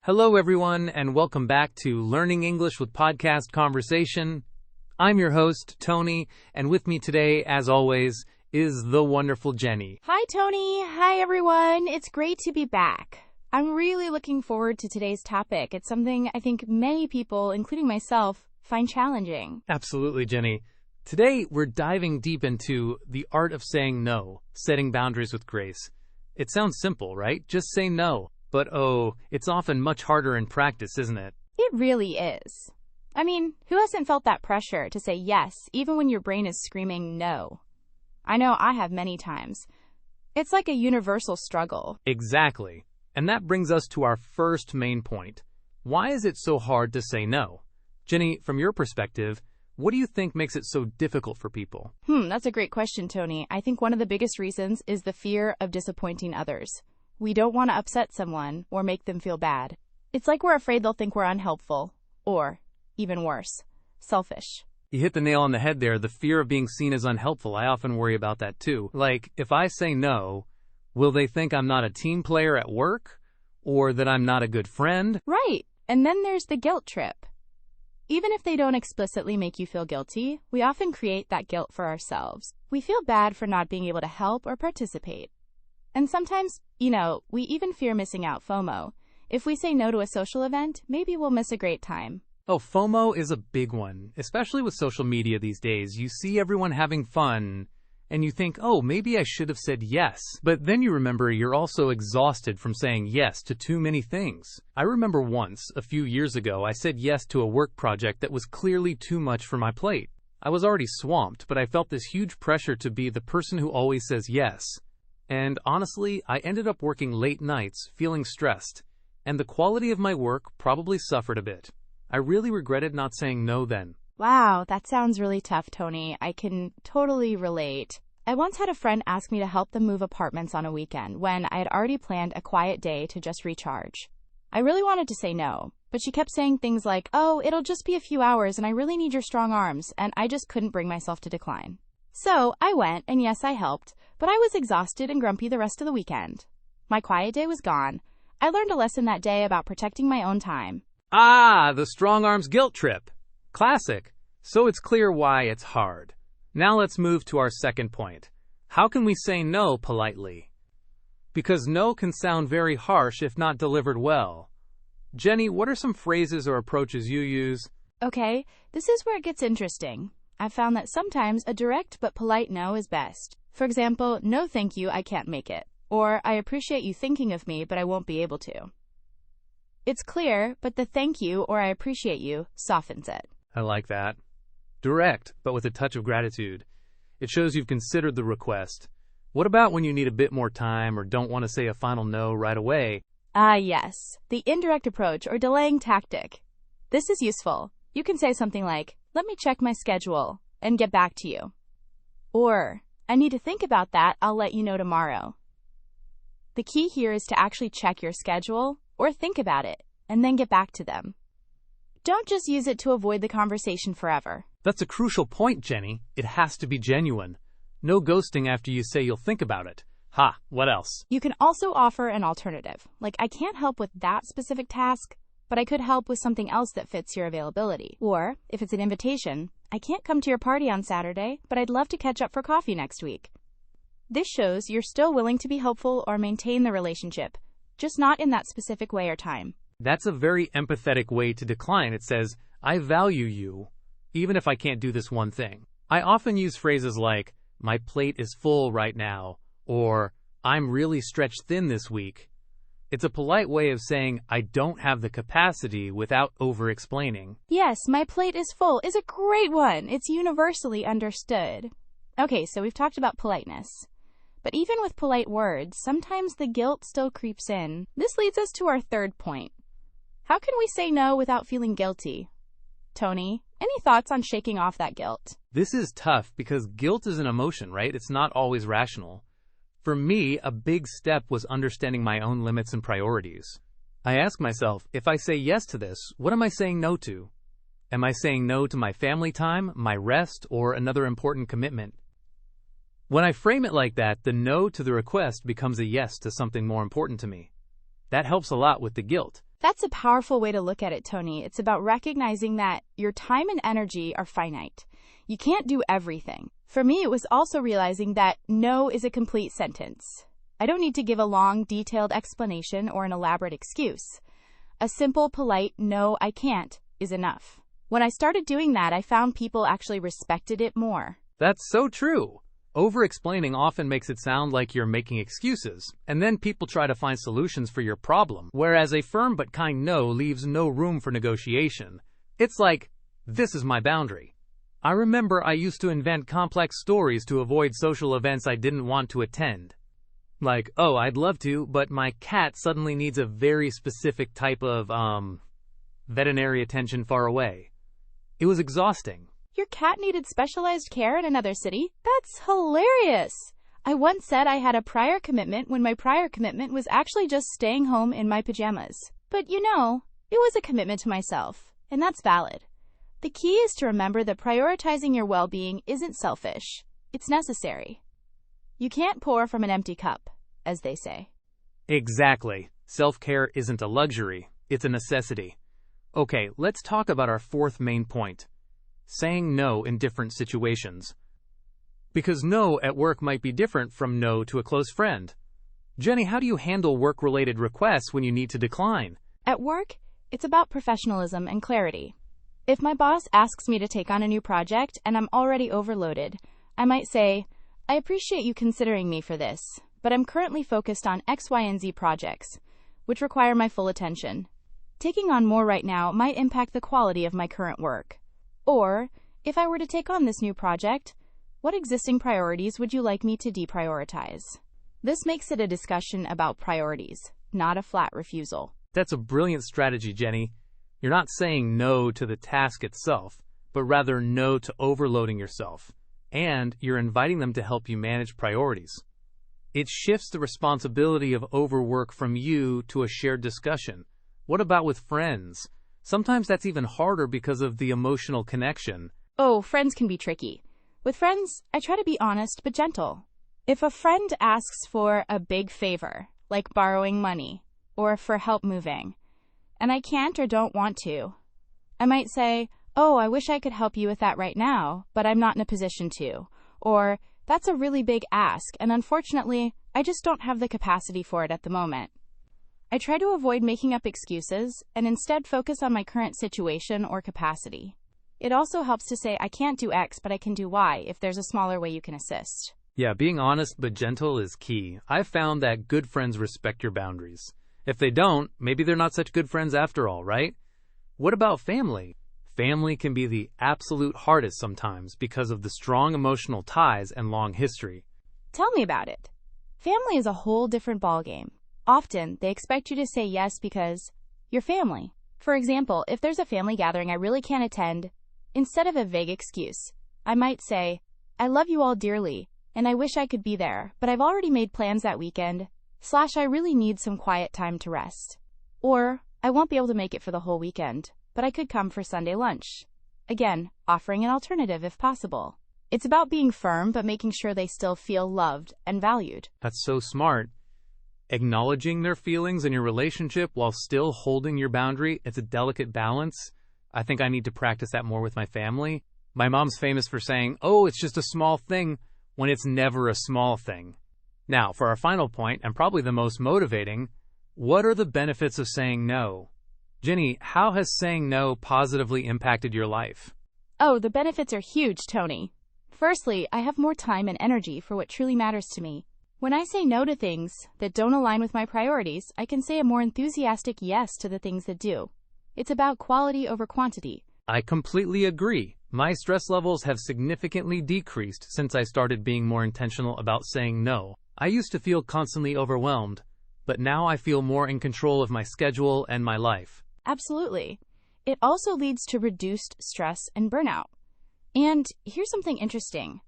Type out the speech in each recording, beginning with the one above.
Hello, everyone, and welcome back to Learning English with Podcast Conversation. I'm your host, Tony, and with me today, as always, is the wonderful Jenny. Hi, Tony. Hi, everyone. It's great to be back. I'm really looking forward to today's topic. It's something I think many people, including myself, find challenging. Absolutely, Jenny. Today, we're diving deep into the art of saying no, setting boundaries with grace. It sounds simple, right? Just say no. But it's often much harder in practice, isn't it? It really is. I mean, who hasn't felt that pressure to say yes, even when your brain is screaming no? I know I have many times. It's like a universal struggle. Exactly. And that brings us to our first main point. Why is it so hard to say no? Jenny, from your perspective, what do you think makes it so difficult for people? That's a great question, Tony. I think one of the biggest reasons is the fear of disappointing others. We don't want to upset someone or make them feel bad. It's like we're afraid they'll think we're unhelpful, or, even worse, selfish. You hit the nail on the head there, the fear of being seen as unhelpful. I often worry about that too. Like, if I say no, will they think I'm not a team player at work? Or that I'm not a good friend? Right. And then there's the guilt trip. Even if they don't explicitly make you feel guilty, we often create that guilt for ourselves. We feel bad for not being able to help or participate. And sometimes, we even fear missing out, FOMO. If we say no to a social event, maybe we'll miss a great time. Oh, FOMO is a big one, especially with social media these days. You see everyone having fun, and you think, maybe I should have said yes. But then you remember you're also exhausted from saying yes to too many things. I remember once, a few years ago, I said yes to a work project that was clearly too much for my plate. I was already swamped, but I felt this huge pressure to be the person who always says yes. And honestly, I ended up working late nights, feeling stressed, and the quality of my work probably suffered a bit. I really regretted not saying no then. Wow, that sounds really tough, Tony. I can totally relate. I once had a friend ask me to help them move apartments on a weekend when I had already planned a quiet day to just recharge. I really wanted to say no, but she kept saying things like, it'll just be a few hours and I really need your strong arms, and I just couldn't bring myself to decline. So I went, and yes, I helped, but I was exhausted and grumpy the rest of the weekend. My quiet day was gone. I learned a lesson that day about protecting my own time. The strong arms guilt trip. Classic. So it's clear why it's hard. Now let's move to our second point. How can we say no politely? Because no can sound very harsh if not delivered well. Jenny, what are some phrases or approaches you use? Okay, this is where it gets interesting. I've found that sometimes a direct but polite no is best. For example, no thank you, I can't make it. Or, I appreciate you thinking of me, but I won't be able to. It's clear, but the thank you or I appreciate you softens it. I like that. Direct, but with a touch of gratitude. It shows you've considered the request. What about when you need a bit more time or don't want to say a final no right away? Yes. The indirect approach or delaying tactic. This is useful. You can say something like, let me check my schedule and get back to you. Or, I need to think about that, I'll let you know tomorrow. The key here is to actually check your schedule or think about it and then get back to them. Don't just use it to avoid the conversation forever. That's a crucial point, Jenny. It has to be genuine. No ghosting after you say you'll think about it. What else? You can also offer an alternative, like I can't help with that specific task, but I could help with something else that fits your availability. Or, if it's an invitation, I can't come to your party on Saturday, but I'd love to catch up for coffee next week. This shows you're still willing to be helpful or maintain the relationship, just not in that specific way or time. That's a very empathetic way to decline. It says, I value you, even if I can't do this one thing. I often use phrases like, my plate is full right now, or I'm really stretched thin this week. It's a polite way of saying I don't have the capacity without over-explaining. Yes, my plate is full is a great one. It's universally understood. Okay, so we've talked about politeness. But even with polite words, sometimes the guilt still creeps in. This leads us to our third point. How can we say no without feeling guilty? Tony, any thoughts on shaking off that guilt? This is tough because guilt is an emotion, right? It's not always rational. For me, a big step was understanding my own limits and priorities. I ask myself, if I say yes to this, what am I saying no to? Am I saying no to my family time, my rest, or another important commitment? When I frame it like that, the no to the request becomes a yes to something more important to me. That helps a lot with the guilt. That's a powerful way to look at it, Tony. It's about recognizing that your time and energy are finite. You can't do everything. For me, it was also realizing that no is a complete sentence. I don't need to give a long, detailed explanation or an elaborate excuse. A simple, polite, no, I can't, is enough. When I started doing that, I found people actually respected it more. That's so true. Over-explaining often makes it sound like you're making excuses, and then people try to find solutions for your problem, whereas a firm but kind no leaves no room for negotiation. It's like, this is my boundary. I remember I used to invent complex stories to avoid social events I didn't want to attend. Like, oh, I'd love to, but my cat suddenly needs a very specific type of, veterinary attention far away. It was exhausting. Your cat needed specialized care in another city? That's hilarious. I once said I had a prior commitment when my prior commitment was actually just staying home in my pajamas. But it was a commitment to myself, and that's valid. The key is to remember that prioritizing your well-being isn't selfish. It's necessary. You can't pour from an empty cup, as they say. Exactly. Self-care isn't a luxury, it's a necessity. Okay, let's talk about our fourth main point. Saying no in different situations. Because no at work might be different from no to a close friend. Jenny, how do you handle work-related requests when you need to decline? At work, it's about professionalism and clarity. If my boss asks me to take on a new project and I'm already overloaded, I might say, I appreciate you considering me for this, but I'm currently focused on X, Y, and Z projects, which require my full attention. Taking on more right now might impact the quality of my current work. Or, if I were to take on this new project, what existing priorities would you like me to deprioritize? This makes it a discussion about priorities, not a flat refusal. That's a brilliant strategy, Jenny. You're not saying no to the task itself, but rather no to overloading yourself. And you're inviting them to help you manage priorities. It shifts the responsibility of overwork from you to a shared discussion. What about with friends? Sometimes that's even harder because of the emotional connection. Oh, friends can be tricky. With friends, I try to be honest but gentle. If a friend asks for a big favor, like borrowing money, or for help moving, and I can't or don't want to, I might say, oh, I wish I could help you with that right now, but I'm not in a position to. Or, that's a really big ask, and unfortunately, I just don't have the capacity for it at the moment. I try to avoid making up excuses and instead focus on my current situation or capacity. It also helps to say I can't do X, but I can do Y if there's a smaller way you can assist. Yeah, being honest but gentle is key. I've found that good friends respect your boundaries. If they don't, maybe they're not such good friends after all, right? What about family? Family can be the absolute hardest sometimes because of the strong emotional ties and long history. Tell me about it. Family is a whole different ballgame. Often, they expect you to say yes because you're family. For example, if there's a family gathering I really can't attend, instead of a vague excuse, I might say, I love you all dearly, and I wish I could be there, but I've already made plans that weekend, / I really need some quiet time to rest. Or, I won't be able to make it for the whole weekend, but I could come for Sunday lunch. Again, offering an alternative if possible. It's about being firm, but making sure they still feel loved and valued. That's so smart. Acknowledging their feelings in your relationship while still holding your boundary, it's a delicate balance. I think I need to practice that more with my family. My mom's famous for saying, oh, it's just a small thing, when it's never a small thing. Now, for our final point, and probably the most motivating, what are the benefits of saying no? Jenny, how has saying no positively impacted your life? Oh, the benefits are huge, Tony. Firstly, I have more time and energy for what truly matters to me. When I say no to things that don't align with my priorities, I can say a more enthusiastic yes to the things that do. It's about quality over quantity. I completely agree. My stress levels have significantly decreased since I started being more intentional about saying no. I used to feel constantly overwhelmed, but now I feel more in control of my schedule and my life. Absolutely. It also leads to reduced stress and burnout. And here's something interesting.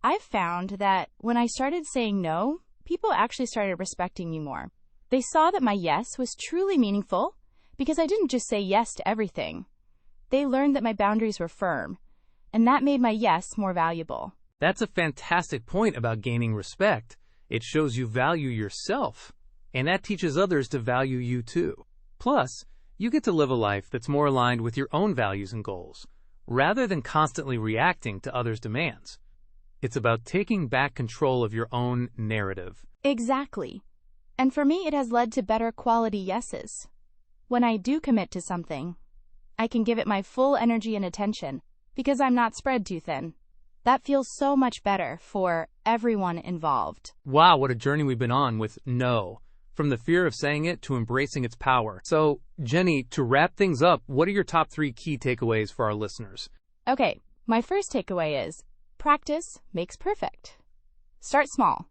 I've found that when I started saying no, people actually started respecting me more. They saw that my yes was truly meaningful because I didn't just say yes to everything. They learned that my boundaries were firm, and that made my yes more valuable. That's a fantastic point about gaining respect. It shows you value yourself, and that teaches others to value you too. Plus, you get to live a life that's more aligned with your own values and goals, rather than constantly reacting to others' demands. It's about taking back control of your own narrative. Exactly. And for me, it has led to better quality yeses. When I do commit to something, I can give it my full energy and attention because I'm not spread too thin. That feels so much better for everyone involved. Wow, what a journey we've been on with no. From the fear of saying it to embracing its power. So, Jenny, to wrap things up, what are your top 3 key takeaways for our listeners? Okay, my first takeaway is practice makes perfect. Start small.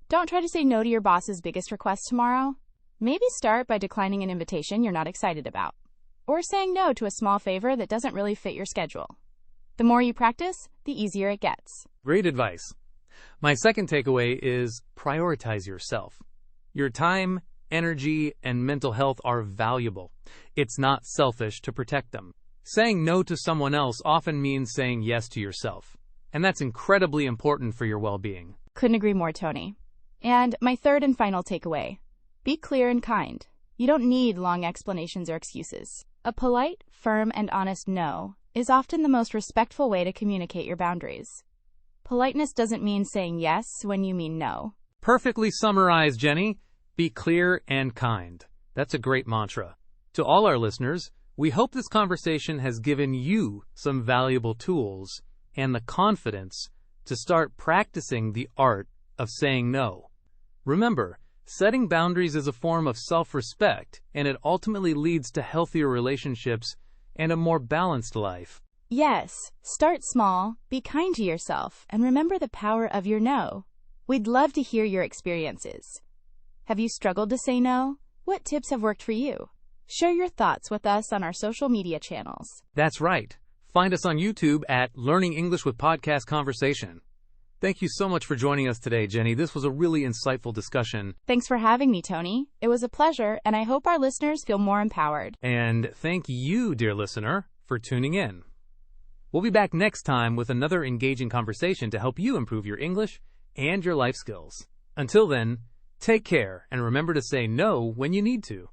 Don't try to say no to your boss's biggest request tomorrow. Maybe start by declining an invitation you're not excited about, or saying no to a small favor that doesn't really fit your schedule. The more you practice, the easier it gets. Great advice. My second takeaway is prioritize yourself. Your time, energy, and mental health are valuable. It's not selfish to protect them. Saying no to someone else often means saying yes to yourself, and that's incredibly important for your well-being. Couldn't agree more, Tony. And my third and final takeaway, be clear and kind. You don't need long explanations or excuses. A polite, firm, and honest no is often the most respectful way to communicate your boundaries. Politeness doesn't mean saying yes when you mean no. Perfectly summarized, Jenny. Be clear and kind. That's a great mantra. To all our listeners, we hope this conversation has given you some valuable tools and the confidence to start practicing the art of saying no. Remember, setting boundaries is a form of self-respect, and it ultimately leads to healthier relationships and a more balanced life. Yes, start small, be kind to yourself, and remember the power of your no. We'd love to hear your experiences. Have you struggled to say no? What tips have worked for you? Share your thoughts with us on our social media channels. That's right. Find us on YouTube at Learning English with Podcast Conversation. Thank you so much for joining us today, Jenny. This was a really insightful discussion. Thanks for having me, Tony. It was a pleasure, and I hope our listeners feel more empowered. And thank you, dear listener, for tuning in. We'll be back next time with another engaging conversation to help you improve your English and your life skills. Until then, take care and remember to say no when you need to.